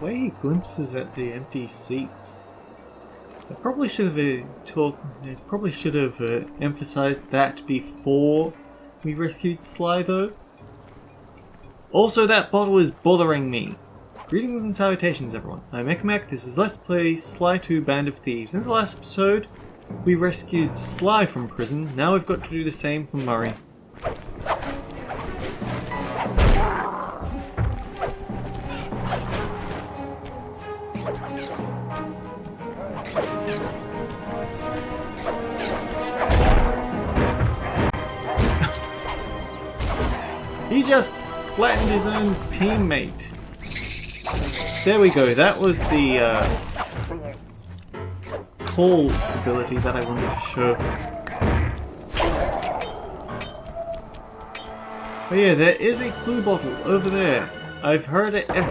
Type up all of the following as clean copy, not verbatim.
way he glimpses at the empty seats. I probably should have emphasized that before we rescued Sly, though. Also, that bottle is bothering me. Greetings and salutations, everyone. I'm Ekamek. This is Let's Play Sly 2 Band of Thieves. In the last episode, we rescued Sly from prison. Now we've got to do the same for Murray. He just flattened his own teammate. There we go, that was the call ability that I wanted to show. Oh yeah, there is a clue bottle over there. I've heard it. I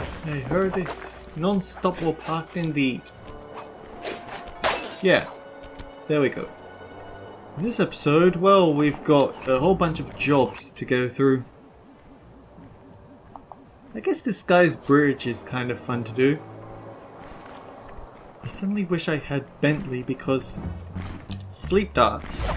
heard it non-stop while parked in the... Yeah, there we go. In this episode, well, we've got a whole bunch of jobs to go through. I guess this guy's bridge is kind of fun to do. I suddenly wish I had Bentley because... sleep darts.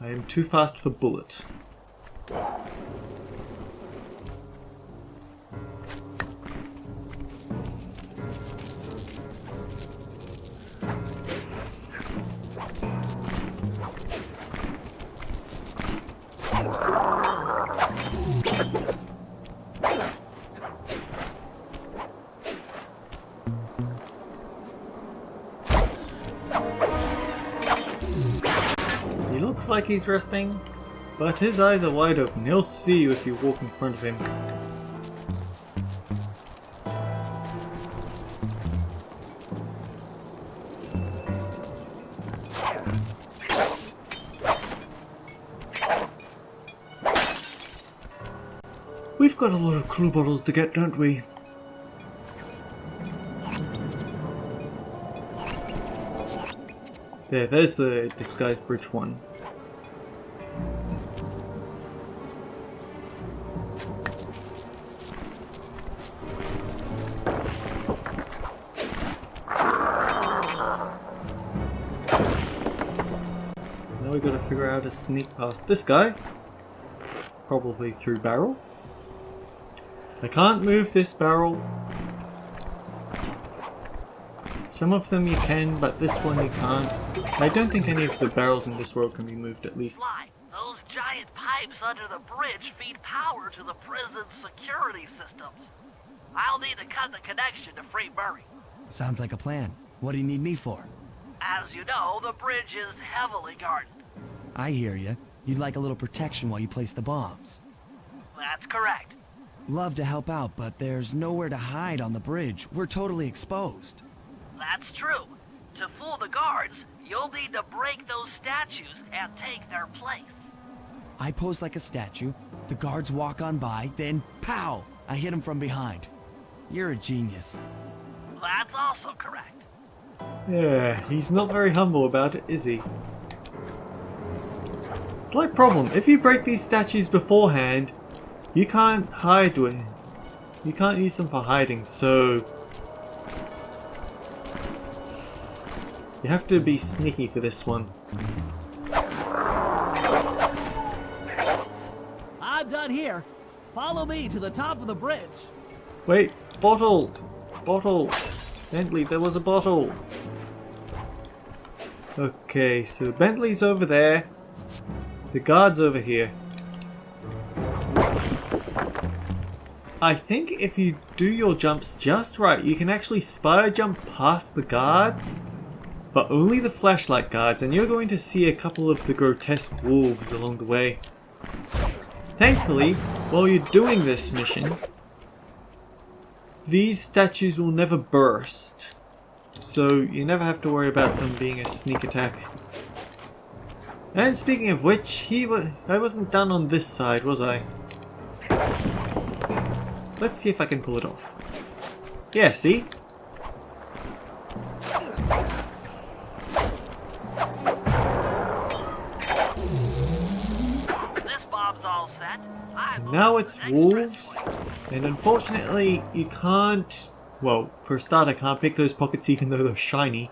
I am too fast for Bullet. He looks like he's resting, but his eyes are wide open. He'll see you if you walk in front of him. We've got a lot of clue bottles to get, don't we? There's the disguise bridge one. Now we gotta figure out how to sneak past this guy. Probably through barrel. I can't move this barrel. Some of them you can, but this one you can't. I don't think any of the barrels in this world can be moved, at least. Sly, those giant pipes under the bridge feed power to the prison's security systems. I'll need to cut the connection to free Murray. Sounds like a plan. What do you need me for? As you know, the bridge is heavily guarded. I hear you. You'd like a little protection while you place the bombs. That's correct. Love to help out, but there's nowhere to hide on the bridge. We're totally exposed. That's true. To fool the guards, you'll need to break those statues and take their place. I pose like a statue, the guards walk on by, then pow! I hit them from behind. You're a genius. That's also correct. Yeah, he's not very humble about it, is he? Slight problem. If you break these statues beforehand, you can't hide with... You can't use them for hiding, so... You have to be sneaky for this one. I'm done here. Follow me to the top of the bridge. Wait, bottle! Bottle! Bentley, there was a bottle! Okay, so Bentley's over there. The guard's over here. I think if you do your jumps just right, you can actually spire jump past the guards, but only the flashlight guards, and you're going to see a couple of the grotesque wolves along the way. Thankfully, while you're doing this mission, these statues will never burst, so you never have to worry about them being a sneak attack. And speaking of which, I wasn't done on this side, was I? Let's see if I can pull it off. Yeah, see? This bomb's all set. And now it's wolves, and unfortunately you can't... Well, for a start I can't pick those pockets even though they're shiny.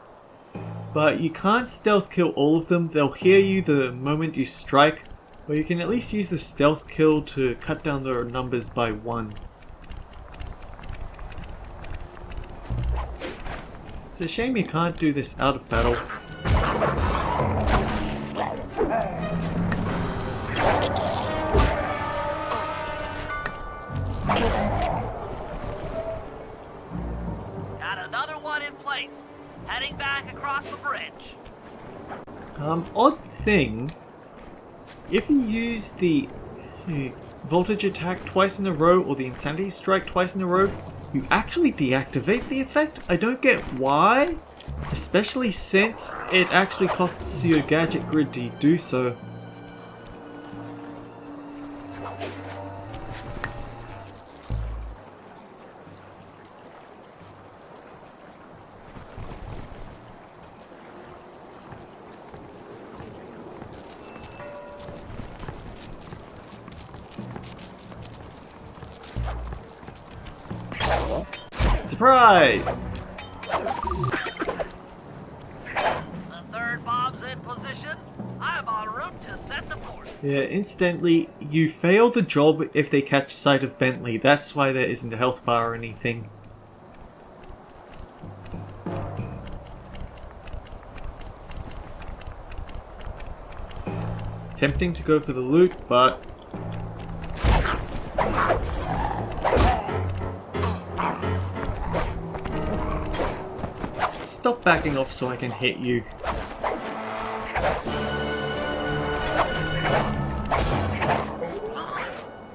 But you can't stealth kill all of them. They'll hear you the moment you strike, or you can at least use the stealth kill to cut down their numbers by 1. It's a shame you can't do this out of battle. Got another one in place. Heading back across the bridge. Odd thing. If you use the voltage attack twice in a row or the insanity strike twice in a row, you actually deactivate the effect. I don't get why, especially since it actually costs your gadget grid to do so. Surprise! The third bomb's in position. I'm en route to set the fourth. Yeah, incidentally, you fail the job if they catch sight of Bentley. That's why there isn't a health bar or anything. Tempting to go for the loot, but... Stop backing off so I can hit you.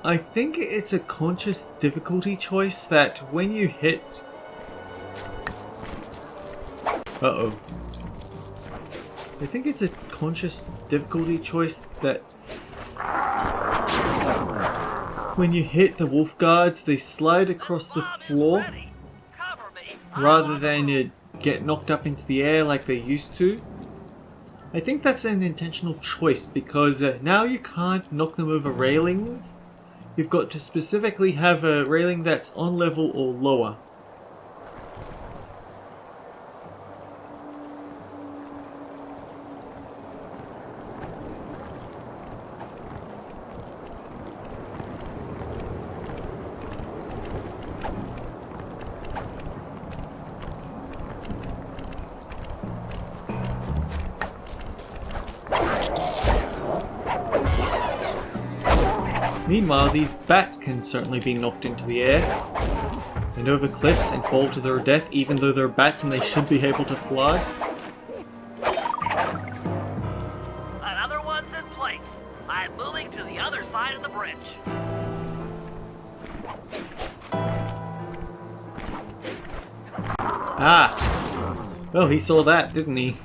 I think it's a conscious difficulty choice that when you hit... Uh-oh. I think it's a conscious difficulty choice that when you hit the wolf guards, they slide across the floor rather than get knocked up into the air like they used to. I think that's an intentional choice because now you can't knock them over railings. You've got to specifically have a railing that's on level or lower. Meanwhile, these bats can certainly be knocked into the air and over cliffs and fall to their death even though they're bats and they should be able to fly. Another one's in place. I'm moving to the other side of the bridge. Ah! Well, he saw that, didn't he?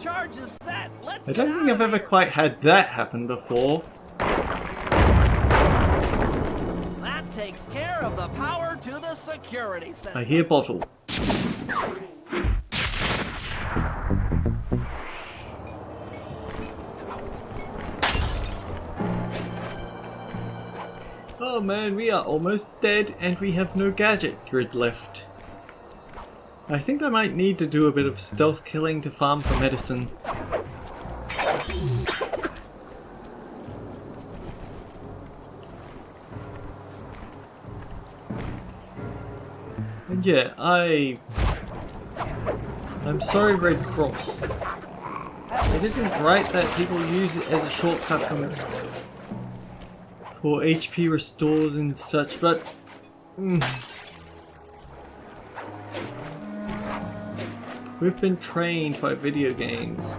Charge is set. Let's I don't think I've ever quite had that happen before. That takes care of the power to the security system. I hear bottle. Oh man, we are almost dead and we have no gadget grid left. I think I might need to do a bit of stealth killing to farm for medicine. And yeah, I'm sorry, Red Cross. It isn't right that people use it as a shortcut for HP restores and such, but... We've been trained by video games.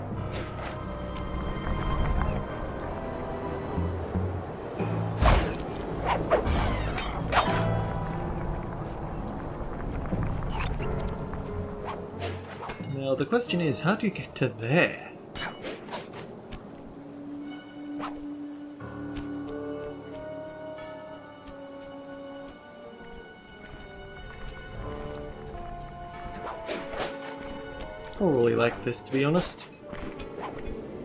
Now the question is, how do you get to there? I don't really like this, to be honest.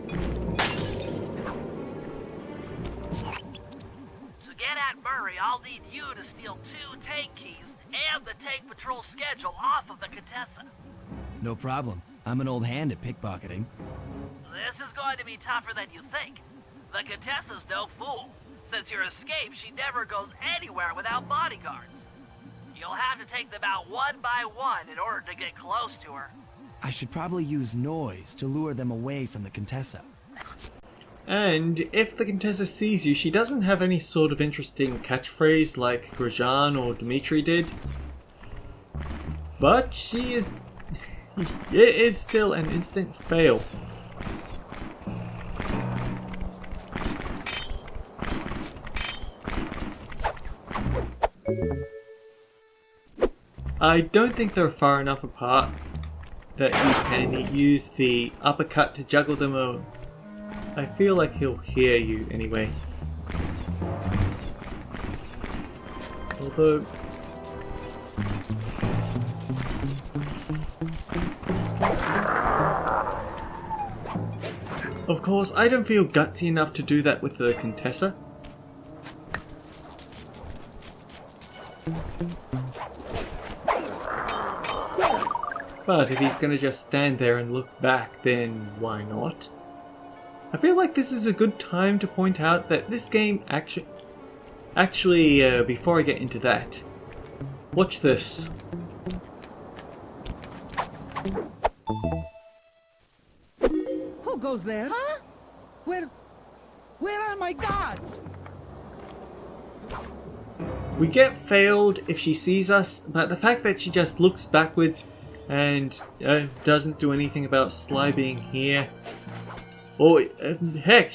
To get at Murray, I'll need you to steal 2 tank keys and the tank patrol schedule off of the Contessa. No problem. I'm an old hand at pickpocketing. This is going to be tougher than you think. The Contessa's no fool. Since your escape, she never goes anywhere without bodyguards. You'll have to take them out one by one in order to get close to her. I should probably use noise to lure them away from the Contessa. And if the Contessa sees you, she doesn't have any sort of interesting catchphrase like Rajan or Dimitri did. But she is... it is still an instant fail. I don't think they're far enough apart that you can use the uppercut to juggle them over. I feel like he'll hear you anyway. Although... of course, I don't feel gutsy enough to do that with the Contessa. But if he's gonna just stand there and look back, then why not? I feel like this is a good time to point out that this game actually, before I get into that, watch this. Who goes there? Huh? Where are my guards? We get failed if she sees us, but the fact that she just looks backwards and doesn't do anything about Sly being here. Or, heck,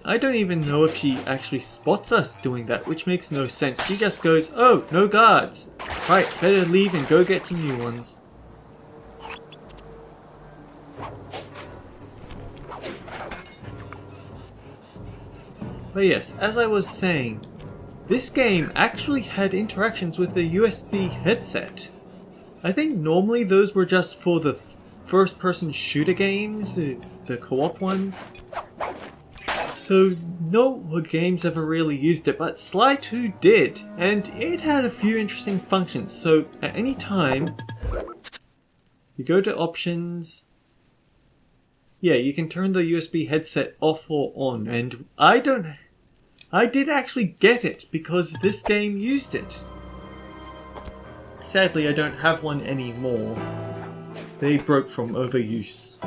I don't even know if she actually spots us doing that, which makes no sense. She just goes, oh, no guards. Right, better leave and go get some new ones. But yes, as I was saying, this game actually had interactions with the USB headset. I think normally those were just for the first-person shooter games, the co-op ones. So no games ever really used it, but Sly 2 did, and it had a few interesting functions. So at any time, you go to options. Yeah, you can turn the USB headset off or on, and I did actually get it because this game used it. Sadly, I don't have one anymore. They broke from overuse.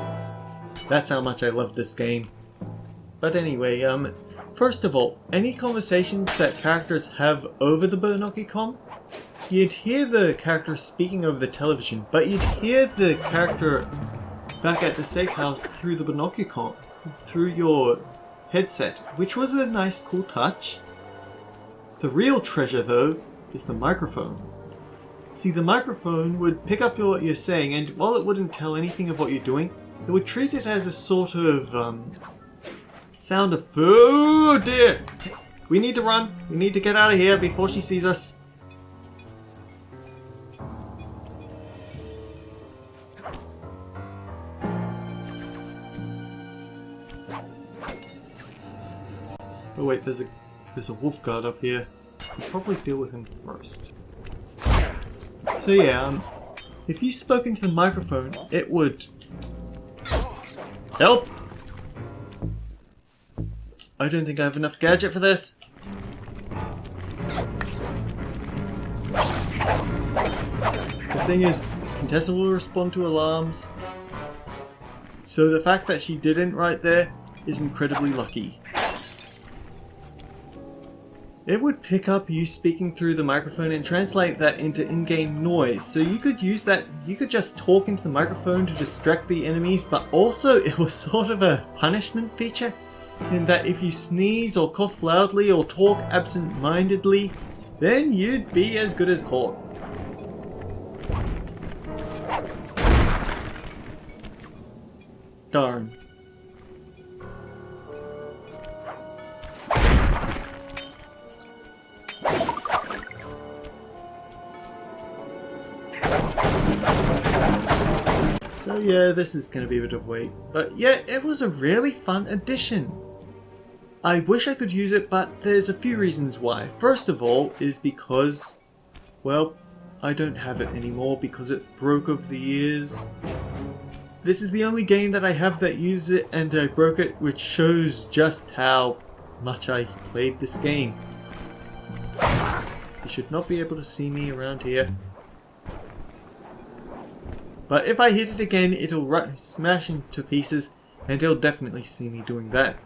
That's how much I love this game. But anyway, first of all, any conversations that characters have over the Binocucom, you'd hear the character speaking over the television, but you'd hear the character back at the safe house through the Binocucom, through your headset, which was a nice, cool touch. The real treasure, though, is the microphone. See, the microphone would pick up what you're saying, and while it wouldn't tell anything of what you're doing, it would treat it as a sort of, sound of... oh dear! We need to run. We need to get out of here before she sees us. Oh wait, there's a wolf guard up here. I'll probably deal with him first. So yeah, if you spoke into the microphone, it would... help! I don't think I have enough gadget for this. The thing is, Contessa will respond to alarms. So the fact that she didn't right there is incredibly lucky. It would pick up you speaking through the microphone and translate that into in-game noise. So you could use that, you could just talk into the microphone to distract the enemies, but also it was sort of a punishment feature, in that if you sneeze or cough loudly or talk absent-mindedly, then you'd be as good as caught. Darn. So yeah, this is going to be a bit of a wait. But yeah, it was a really fun addition. I wish I could use it, but there's a few reasons why. First of all is because, well, I don't have it anymore because it broke over the years. This is the only game that I have that uses it and I broke it, which shows just how much I played this game. You should not be able to see me around here. But if I hit it again, it'll smash into pieces, and he'll definitely see me doing that.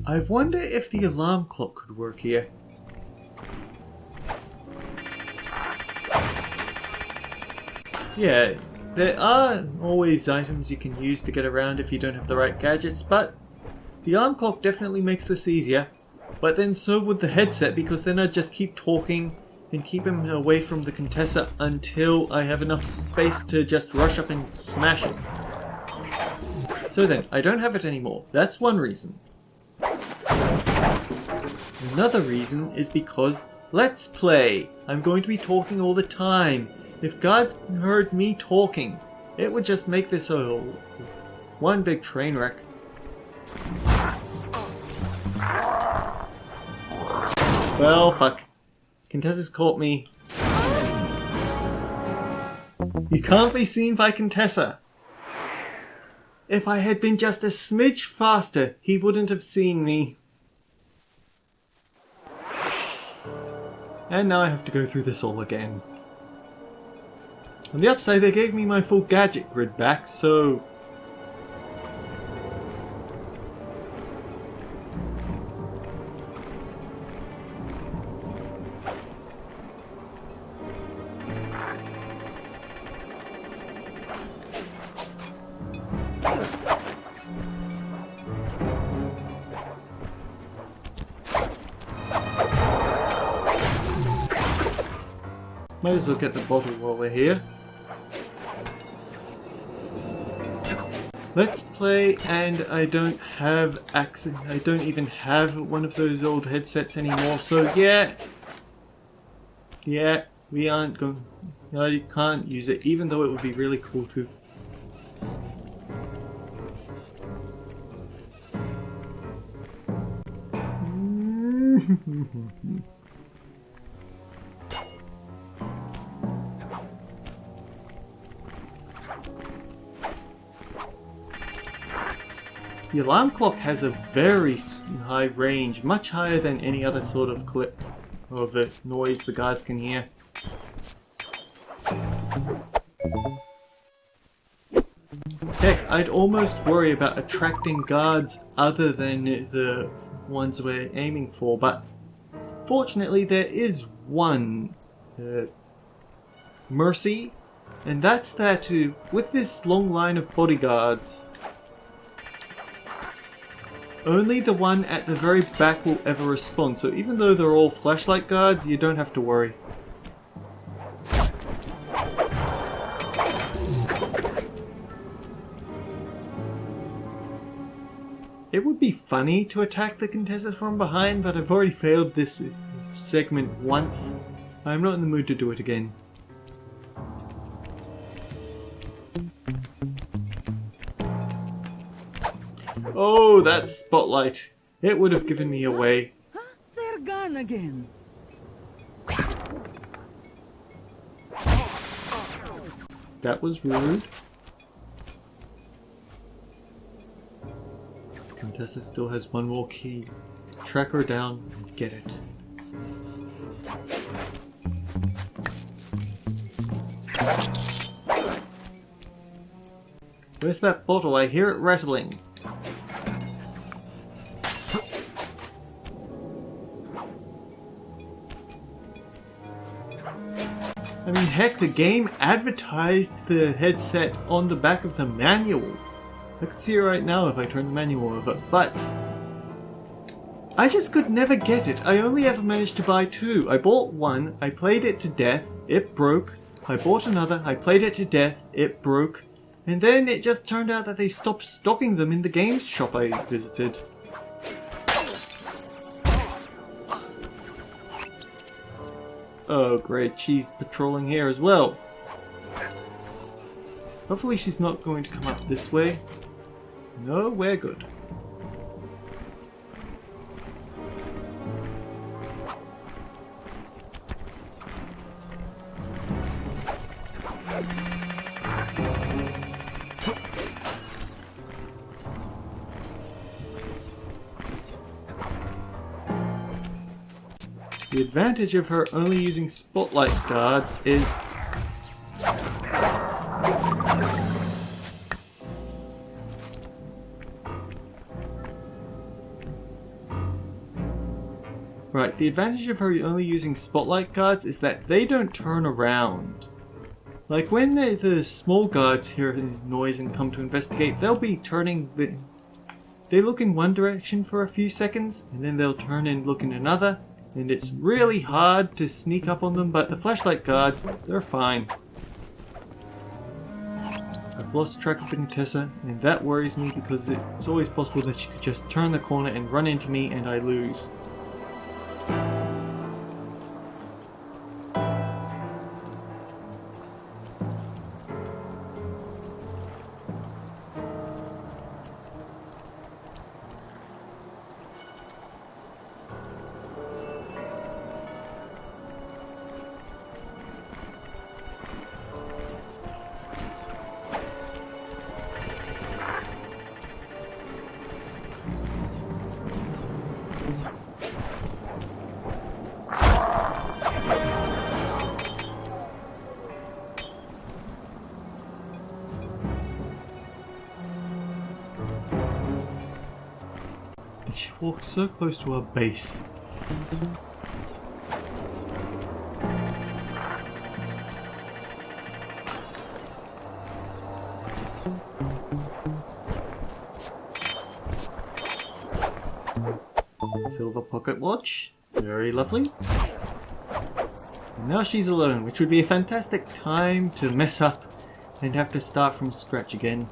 I wonder if the alarm clock could work here. Yeah, there are always items you can use to get around if you don't have the right gadgets, but the alarm clock definitely makes this easier. But then so would the headset, because then I'd just keep talking and keep him away from the Contessa until I have enough space to just rush up and smash it. So then, I don't have it anymore. That's one reason. Another reason is because let's play. I'm going to be talking all the time. If guards heard me talking, it would just make this a one big train wreck. Well, fuck. Contessa's caught me. You can't be seen by Contessa. If I had been just a smidge faster, he wouldn't have seen me. And now I have to go through this all again. On the upside, they gave me my full gadget grid back, so... might as well get the bottle while we're here. Let's play, and I don't have access. I don't even have one of those old headsets anymore. So yeah, we aren't going. I can't use it, even though it would be really cool to. The alarm clock has a very high range, much higher than any other sort of clip of the noise the guards can hear. Heck, I'd almost worry about attracting guards other than the ones we're aiming for, but fortunately there is one mercy, and that's that with this long line of bodyguards, only the one at the very back will ever respond, so even though they're all flashlight guards, you don't have to worry. It would be funny to attack the Contessa from behind, but I've already failed this segment once. I'm not in the mood to do it again. Oh, that spotlight. It would have given me away. Huh? They're gone again. That was rude. Contessa still has one more key. Track her down and get it. Where's that bottle? I hear it rattling. I mean, heck, the game advertised the headset on the back of the manual. I could see it right now if I turned the manual over, but I just could never get it. I only ever managed to buy 2. I bought one, I played it to death, it broke. I bought another, I played it to death, it broke. And then it just turned out that they stopped stocking them in the games shop I visited. Oh great, she's patrolling here as well. Hopefully she's not going to come up this way. No, we're good. The advantage of her only using spotlight guards is right, the advantage of her only using spotlight guards is that they don't turn around. Like when the small guards hear noise and come to investigate, they'll be turning they look in one direction for a few seconds and then they'll turn and look in another. And it's really hard to sneak up on them, but the flashlight guards, they're fine. I've lost track of the Contessa, and that worries me because it's always possible that she could just turn the corner and run into me and I lose. She walked so close to our base. Silver pocket watch. Very lovely. And now she's alone, which would be a fantastic time to mess up and have to start from scratch again.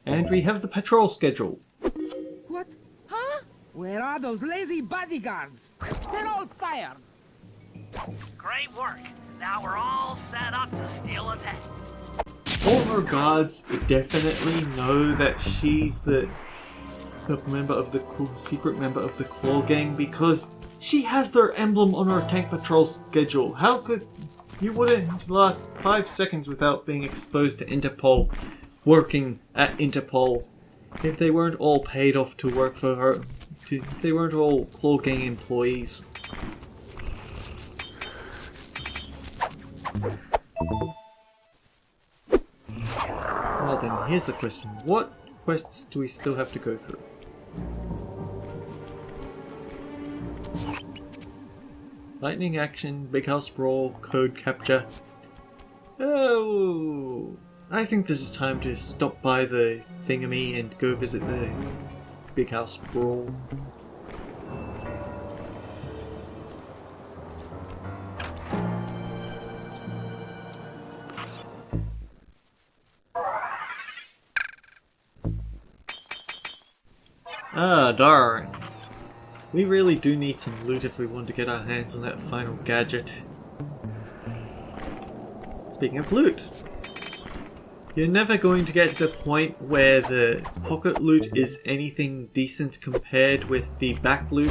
And we have the patrol schedule. What? Huh? Where are those lazy bodyguards? They're all fired. Great work. Now we're all set up to steal a tank. All her guards definitely know that she's the member of the secret member of the Claw Gang because she has their emblem on her tank patrol schedule. How could you wouldn't last 5 seconds without being exposed to Interpol, working at Interpol, if they weren't all paid off to work for her, if they weren't all Claw Gang employees. Well then, here's the question. What quests do we still have to go through? Lightning Action, Big House Brawl, Code Capture. Oh, I think this is time to stop by the thingamy and go visit the Big House Brawl. Ah, darn. We really do need some loot if we want to get our hands on that final gadget. Speaking of loot, you're never going to get to the point where the pocket loot is anything decent compared with the back loot.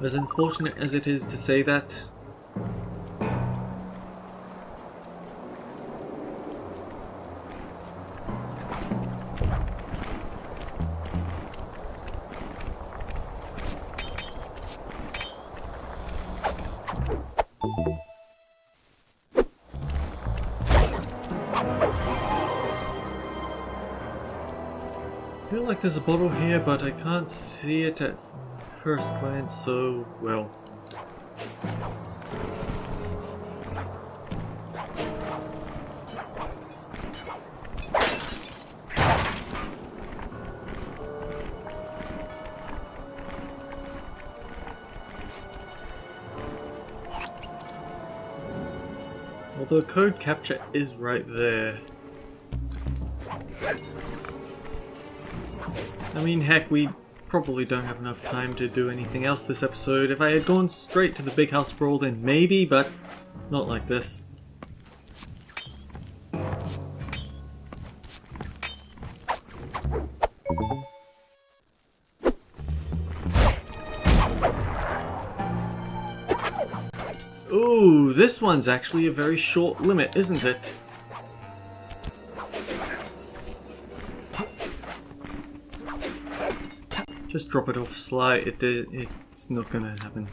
As unfortunate as it is to say that. feel like there's a bottle here, but I can't see it at first glance, so, well. Although code capture is right there. I mean, heck, we probably don't have enough time to do anything else this episode. If I had gone straight to the big house brawl, then maybe, but not like this. Ooh, this one's actually a very short limit, isn't it? Just drop it off Sly, it's not gonna happen.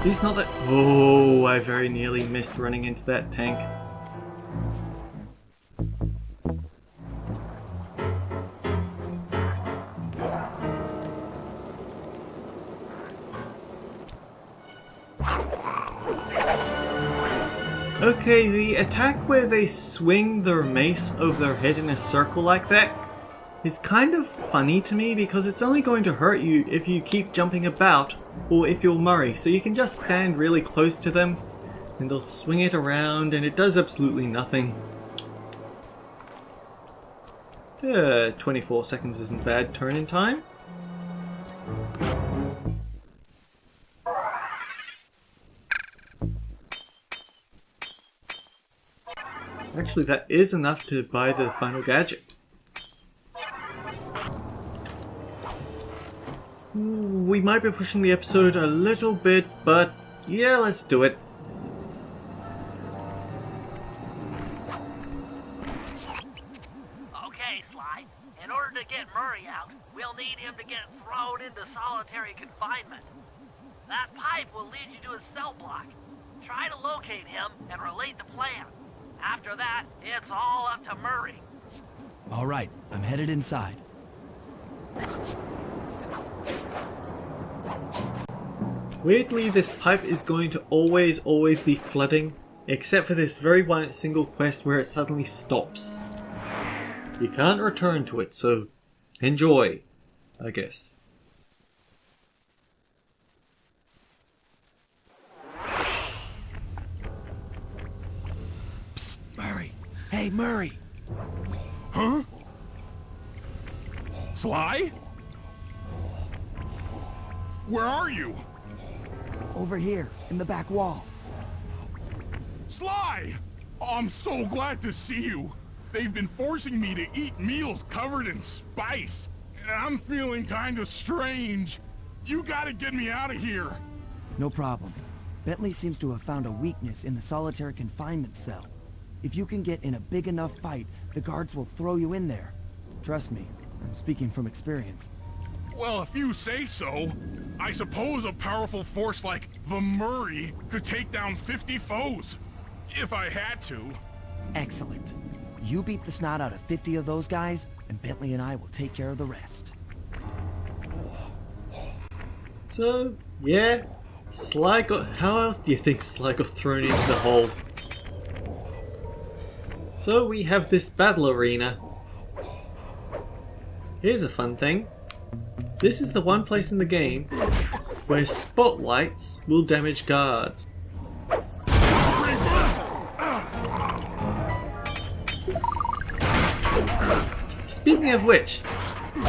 Please not that. Oh, I very nearly missed running into that tank. Okay, the attack where they swing their mace over their head in a circle like that is kind of funny to me because it's only going to hurt you if you keep jumping about or if you're Murray, so you can just stand really close to them and they'll swing it around and it does absolutely nothing. 24 seconds isn't bad turn-in time. Actually, that is enough to buy the final gadget. We might be pushing the episode a little bit, but yeah, let's do it. Okay, Sly. In order to get Murray out, we'll need him to get thrown into solitary confinement. That pipe will lead you to his cell block. Try to locate him and relate the plan. After that, it's all up to Murray. All right, I'm headed inside. Weirdly, this pipe is going to always be flooding, except for this very one single quest where it suddenly stops. You can't return to it, so enjoy, I guess. Psst, Murray. Hey, Murray. Huh? Sly? Where are you? Over here, in the back wall. Sly! Oh, I'm so glad to see you. They've been forcing me to eat meals covered in spice. And I'm feeling kind of strange. You gotta get me out of here. No problem. Bentley seems to have found a weakness in the solitary confinement cell. If you can get in a big enough fight, the guards will throw you in there. Trust me, I'm speaking from experience. Well, if you say so, I suppose a powerful force like the Murray could take down 50 foes. If I had to. Excellent. You beat the snot out of 50 of those guys, and Bentley and I will take care of the rest. So, yeah, Sly got... How else do you think Sly got thrown into the hole? So we have this battle arena. Here's a fun thing. This is the one place in the game where spotlights will damage guards. Speaking of which,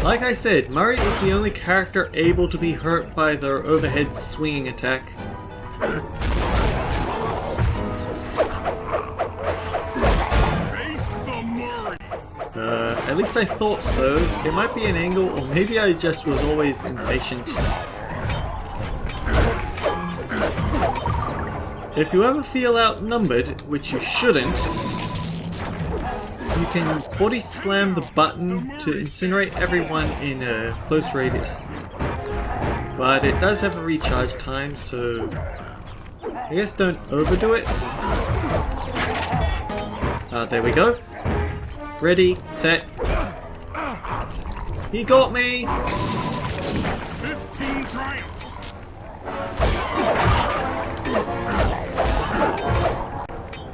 like I said, Murray is the only character able to be hurt by their overhead swinging attack. At least I thought so. It might be an angle, or maybe I just was always impatient. If you ever feel outnumbered, which you shouldn't, you can body slam the button to incinerate everyone in a close radius. But it does have a recharge time, so I guess don't overdo it. There we go. Ready, set. He got me! 15 triumphs.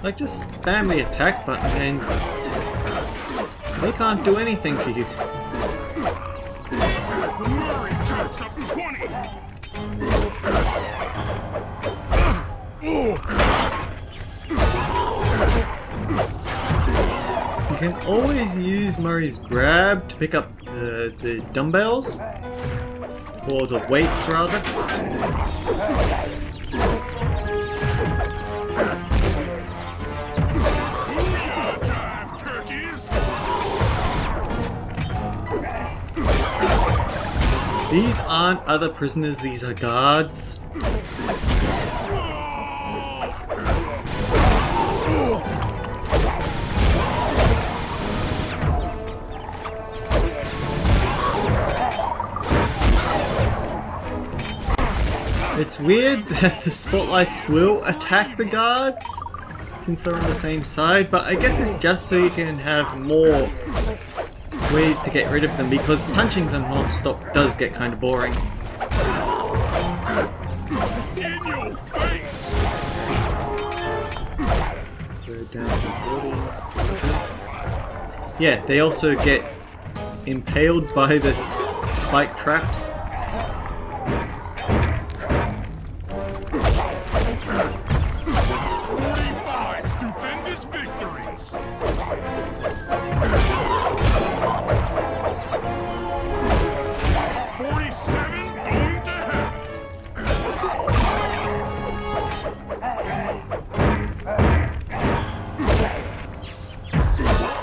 Like, just spam the attack button and they can't do anything to you. The Murray jumps up 20. You can always use Murray's grab to pick up the dumbbells, or the weights rather. These aren't other prisoners, these are guards. It's weird that the spotlights will attack the guards since they're on the same side, but I guess it's just so you can have more ways to get rid of them, because punching them non-stop does get kind of boring. In your face. Yeah, they also get impaled by the spike traps. Stupendous victories. 47 going to heaven.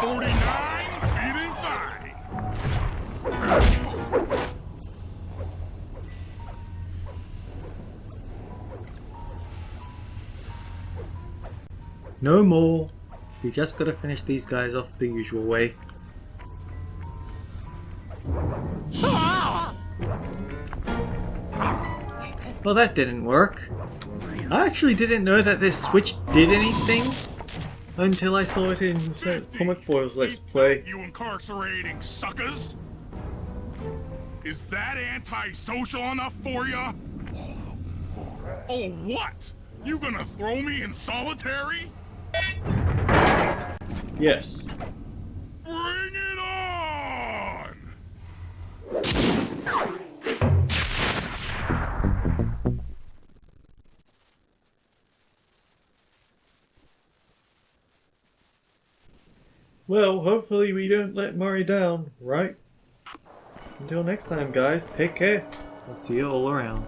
49 feeling fine. No more. We just gotta finish these guys off the usual way. Well, that didn't work. I actually didn't know that this switch did anything until I saw it in Comic Foil's Let's Play. You incarcerating suckers! Is that antisocial enough for ya? Oh, what? You gonna throw me in solitary? Yes. Bring it on! Well, hopefully we don't let Murray down, right? Until next time, guys, take care. I'll see you all around.